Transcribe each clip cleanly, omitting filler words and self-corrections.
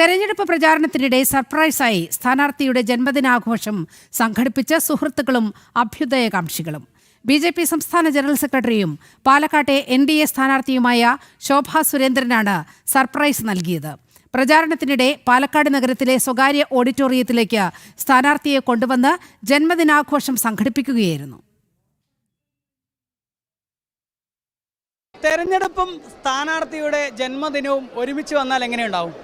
തെരഞ്ഞെടുപ്പ് പ്രചാരണത്തിനിടെ സർപ്രൈസായി സ്ഥാനാർത്ഥിയുടെ ജന്മദിനാഘോഷം സംഘടിപ്പിച്ച സുഹൃത്തുക്കളും അഭ്യുദയകാംക്ഷികളും. ബി.ജെ.പി. സംസ്ഥാന ജനറൽ സെക്രട്ടറിയും പാലക്കാട്ടെ NDA സ്ഥാനാർത്ഥിയുമായ ശോഭാ സുരേന്ദ്രനാണ് സർപ്രൈസ് നൽകിയത്. പ്രചാരണത്തിനിടെ പാലക്കാട് നഗരത്തിലെ സ്വകാര്യ ഓഡിറ്റോറിയത്തിലേക്ക് സ്ഥാനാർത്ഥിയെ കൊണ്ടുവന്ന് ജന്മദിനാഘോഷം സംഘടിപ്പിക്കുകയായിരുന്നു. തെരഞ്ഞെടുപ്പും സ്ഥാനാർത്ഥിയുടെ ജന്മദിനവും ഒരുമിച്ച് വന്നാൽ എങ്ങനെയുണ്ടാവും?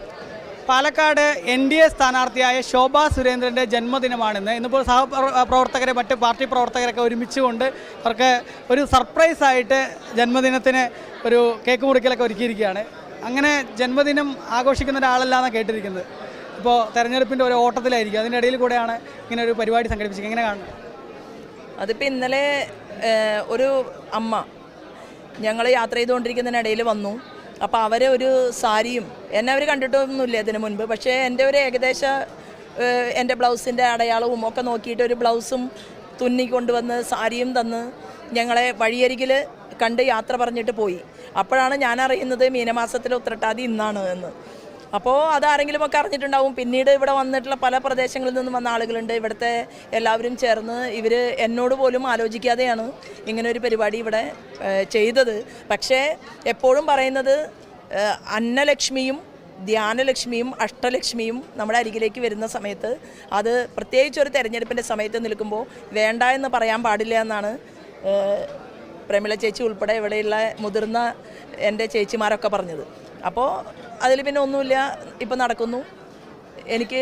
പാലക്കാട് NDA സ്ഥാനാർത്ഥിയായ ശോഭാ സുരേന്ദ്രൻ്റെ ജന്മദിനമാണിന്ന്. ഇന്നിപ്പോൾ സഹപ്രവർത്തകരെ മറ്റ് പാർട്ടി പ്രവർത്തകരൊക്കെ ഒരുമിച്ചുകൊണ്ട് അവർക്ക് ഒരു സർപ്രൈസായിട്ട് ജന്മദിനത്തിന് ഒരു കേക്ക് മുറിക്കലൊക്കെ ഒരുക്കിയിരിക്കുകയാണ്. അങ്ങനെ ജന്മദിനം ആഘോഷിക്കുന്ന ഒരാളല്ലാന്നാണ് കേട്ടിരിക്കുന്നത്. ഇപ്പോൾ തെരഞ്ഞെടുപ്പിൻ്റെ ഒരു ഓട്ടത്തിലായിരിക്കും, അതിൻ്റെ ഇടയിൽ കൂടെയാണ് ഇങ്ങനെ ഒരു പരിപാടി സംഘടിപ്പിച്ചത്. എങ്ങനെ കാണുന്നത്? അതിപ്പോൾ ഇന്നലെ ഒരു അമ്മ ഞങ്ങൾ യാത്ര ചെയ്തുകൊണ്ടിരിക്കുന്നതിനിടയിൽ വന്നു. അപ്പോൾ അവർ ഒരു സാരിയും, എന്നെ അവർ കണ്ടിട്ടൊന്നുമില്ല ഇതിന് മുൻപ്, പക്ഷേ എൻ്റെ ഒരു ഏകദേശ എൻ്റെ ബ്ലൗസിൻ്റെ അടയാളവും ഒക്കെ നോക്കിയിട്ട് ഒരു ബ്ലൗസും തുന്നി കൊണ്ടുവന്ന് സാരിയും തന്ന് ഞങ്ങളെ വഴിയരികിൽ കണ്ട് യാത്ര പറഞ്ഞിട്ട് പോയി. അപ്പോഴാണ് ഞാൻ അറിയുന്നത് മീനമാസത്തിലെ ഉത്രട്ടാതി ഇന്നാണ് എന്ന്. അപ്പോൾ അതാരെങ്കിലുമൊക്കെ അറിഞ്ഞിട്ടുണ്ടാവും. പിന്നീട് ഇവിടെ വന്നിട്ടുള്ള പല പ്രദേശങ്ങളിൽ നിന്നും വന്ന ആളുകളുണ്ട്. ഇവിടുത്തെ എല്ലാവരും ചേർന്ന് ഇവർ എന്നോട് പോലും ആലോചിക്കാതെയാണ് ഇങ്ങനെ ഒരു പരിപാടി ഇവിടെ ചെയ്തത്. പക്ഷേ എപ്പോഴും പറയുന്നത് അന്നലക്ഷ്മിയും ധ്യാനലക്ഷ്മിയും അഷ്ടലക്ഷ്മിയും നമ്മുടെ അരികിലേക്ക് വരുന്ന സമയത്ത് അത് പ്രത്യേകിച്ചൊരു തെരഞ്ഞെടുപ്പിൻ്റെ സമയത്ത് നിൽക്കുമ്പോൾ വേണ്ട എന്ന് പറയാൻ പാടില്ല എന്നാണ് പ്രമിള ചേച്ചി ഉൾപ്പെടെ ഇവിടെയുള്ള മുതിർന്ന എൻ്റെ ചേച്ചിമാരൊക്കെ പറഞ്ഞത്. അപ്പോൾ അതിൽ പിന്നെ ഒന്നുമില്ല, ഇപ്പം നടക്കുന്നു. എനിക്ക്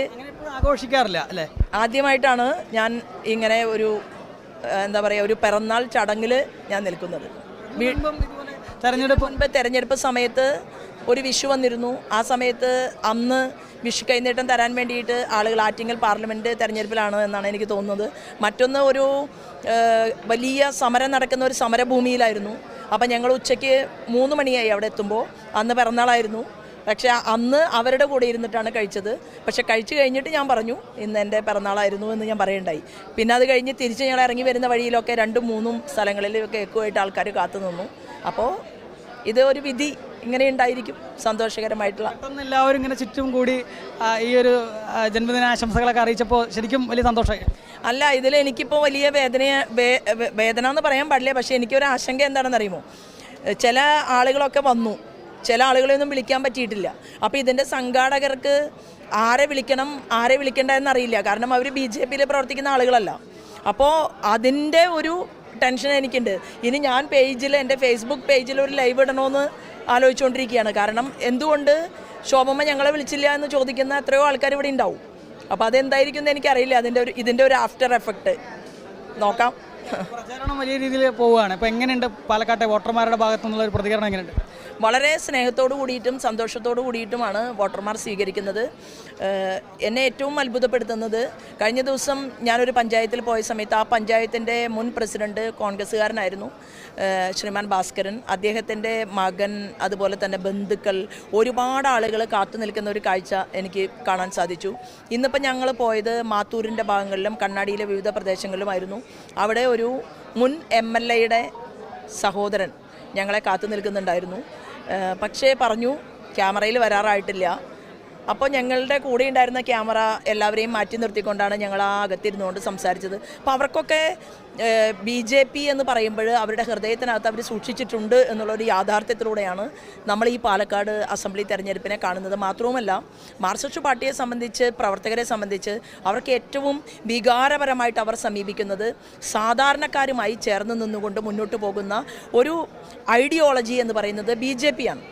ആഘോഷിക്കാറില്ല അല്ലേ? ആദ്യമായിട്ടാണ് ഞാൻ ഇങ്ങനെ ഒരു എന്താ പറയുക, ഒരു പിറന്നാൾ ചടങ്ങിൽ ഞാൻ നിൽക്കുന്നത്. തെരഞ്ഞെടുപ്പ് സമയത്ത് ഒരു വിഷു വന്നിരുന്നു. ആ സമയത്ത് അന്ന് വിഷു കൈനീട്ടം തരാൻ വേണ്ടിയിട്ട് ആളുകൾ ആറ്റിങ്ങൽ പാർലമെൻറ്റ് തെരഞ്ഞെടുപ്പിലാണ് എന്നാണ് എനിക്ക് തോന്നുന്നത്. മറ്റൊന്ന് ഒരു വലിയ സമരം നടക്കുന്ന ഒരു സമരഭൂമിയിലായിരുന്നു. അപ്പം ഞങ്ങൾ ഉച്ചയ്ക്ക് 3 മണിയായി അവിടെ എത്തുമ്പോൾ. അന്ന് പിറന്നാളായിരുന്നു. പക്ഷേ അന്ന് അവരുടെ കൂടെ ഇരുന്നിട്ടാണ് കഴിച്ചത്. പക്ഷെ കഴിച്ചു കഴിഞ്ഞിട്ട് ഞാൻ പറഞ്ഞു ഇന്ന് എൻ്റെ പിറന്നാളായിരുന്നു എന്ന് ഞാൻ പറയുണ്ടായി. പിന്നെ അത് കഴിഞ്ഞ് തിരിച്ച് ഞങ്ങൾ ഇറങ്ങി വരുന്ന വഴിയിലൊക്കെ 2-3 സ്ഥലങ്ങളിൽ കേക്കുമായിട്ട് ആൾക്കാർ കാത്തു നിന്നു. അപ്പോൾ ഇത് ഒരു വിധി ഇങ്ങനെ ഉണ്ടായിരിക്കും, സന്തോഷകരമായിട്ടുള്ള. എല്ലാവരും ഇങ്ങനെ ചുറ്റും കൂടി ജന്മദിനാശംസകളൊക്കെ അറിയിച്ചപ്പോൾ ശരിക്കും വലിയ സന്തോഷമായി. അല്ല, ഇതിൽ എനിക്കിപ്പോൾ വലിയ വേദന എന്ന് പറയാൻ പാടില്ല. പക്ഷേ എനിക്കൊരു ആശങ്ക എന്താണെന്ന് അറിയുമോ? ചില ആളുകളൊക്കെ വന്നു, ചില ആളുകളെയൊന്നും വിളിക്കാൻ പറ്റിയിട്ടില്ല. അപ്പോൾ ഇതിൻ്റെ സംഘാടകർക്ക് ആരെ വിളിക്കണം ആരെ വിളിക്കേണ്ട എന്നറിയില്ല. കാരണം അവർ BJPയിൽ പ്രവർത്തിക്കുന്ന ആളുകളല്ല. അപ്പോൾ അതിൻ്റെ ഒരു ടെൻഷൻ എനിക്കുണ്ട്. ഇനി ഞാൻ എൻ്റെ ഫേസ്ബുക്ക് പേജിൽ ഒരു ലൈവ് ഇടണമെന്ന് ആലോചിച്ചുകൊണ്ടിരിക്കുകയാണ്. കാരണം എന്തുകൊണ്ട് ശോഭമ്മ ഞങ്ങളെ വിളിച്ചില്ല എന്ന് ചോദിക്കുന്ന എത്രയോ ആൾക്കാർ ഇവിടെ ഉണ്ടാവും. അപ്പോൾ അതെന്തായിരിക്കും എന്ന് എനിക്കറിയില്ല. ഇതിൻ്റെ ഒരു ആഫ്റ്റർ എഫക്റ്റ് നോക്കാം. പ്രചാരണം വലിയ രീതിയിൽ പോവുകയാണ്. ഇപ്പോൾ എങ്ങനെയുണ്ട് പാലക്കാട്ടെ വോട്ടർമാരുടെ ഭാഗത്തു നിന്നുള്ള ഒരു പ്രതികരണം എങ്ങനെയുണ്ട്? വളരെ സ്നേഹത്തോടു കൂടിയിട്ടും സന്തോഷത്തോടു കൂടിയിട്ടുമാണ് വോട്ടർമാർ സ്വീകരിക്കുന്നത്. എന്നെ ഏറ്റവും അത്ഭുതപ്പെടുത്തുന്നത്, കഴിഞ്ഞ ദിവസം ഞാനൊരു പഞ്ചായത്തിൽ പോയ സമയത്ത് ആ പഞ്ചായത്തിൻ്റെ മുൻ പ്രസിഡന്റ് കോൺഗ്രസ്സുകാരനായിരുന്നു, ശ്രീമാൻ ഭാസ്കരൻ. അദ്ദേഹത്തിൻ്റെ മകൻ, അതുപോലെ തന്നെ ബന്ധുക്കൾ, ഒരുപാട് ആളുകൾ കാത്തു നിൽക്കുന്ന ഒരു കാഴ്ച എനിക്ക് കാണാൻ സാധിച്ചു. ഇന്നിപ്പോൾ ഞങ്ങൾ പോയത് മാത്തൂരിൻ്റെ ഭാഗങ്ങളിലും കണ്ണാടിയിലെ വിവിധ പ്രദേശങ്ങളിലുമായിരുന്നു. അവിടെ ഒരു മുൻ MLA സഹോദരൻ ഞങ്ങളെ കാത്തു നിൽക്കുന്നുണ്ടായിരുന്നു. പക്ഷേ പറഞ്ഞു ക്യാമറയിൽ വരാറായിട്ടില്ല. അപ്പോൾ ഞങ്ങളുടെ കൂടെ ഉണ്ടായിരുന്ന ക്യാമറ എല്ലാവരെയും മാറ്റി നിർത്തിക്കൊണ്ടാണ് ഞങ്ങൾ ആ അകത്തിരുന്നുകൊണ്ട് സംസാരിച്ചത്. അപ്പോൾ അവർക്കൊക്കെ BJP എന്ന് പറയുമ്പോൾ അവരുടെ ഹൃദയത്തിനകത്ത് അവർ സൂക്ഷിച്ചിട്ടുണ്ട് എന്നുള്ളൊരു യാഥാർത്ഥ്യത്തിലൂടെയാണ് നമ്മൾ ഈ പാലക്കാട് അസംബ്ലി തെരഞ്ഞെടുപ്പിനെ കാണുന്നത്. മാത്രവുമല്ല, മാർക്സിസ്റ്റ് പാർട്ടിയെ സംബന്ധിച്ച്, പ്രവർത്തകരെ സംബന്ധിച്ച് അവർക്ക് ഏറ്റവും വികാരപരമായിട്ട് അവർ സമീപിക്കുന്നത് സാധാരണക്കാരുമായി ചേർന്ന് നിന്നുകൊണ്ട് മുന്നോട്ട് പോകുന്ന ഒരു ഐഡിയോളജി എന്ന് പറയുന്നത് BJP ആണ്.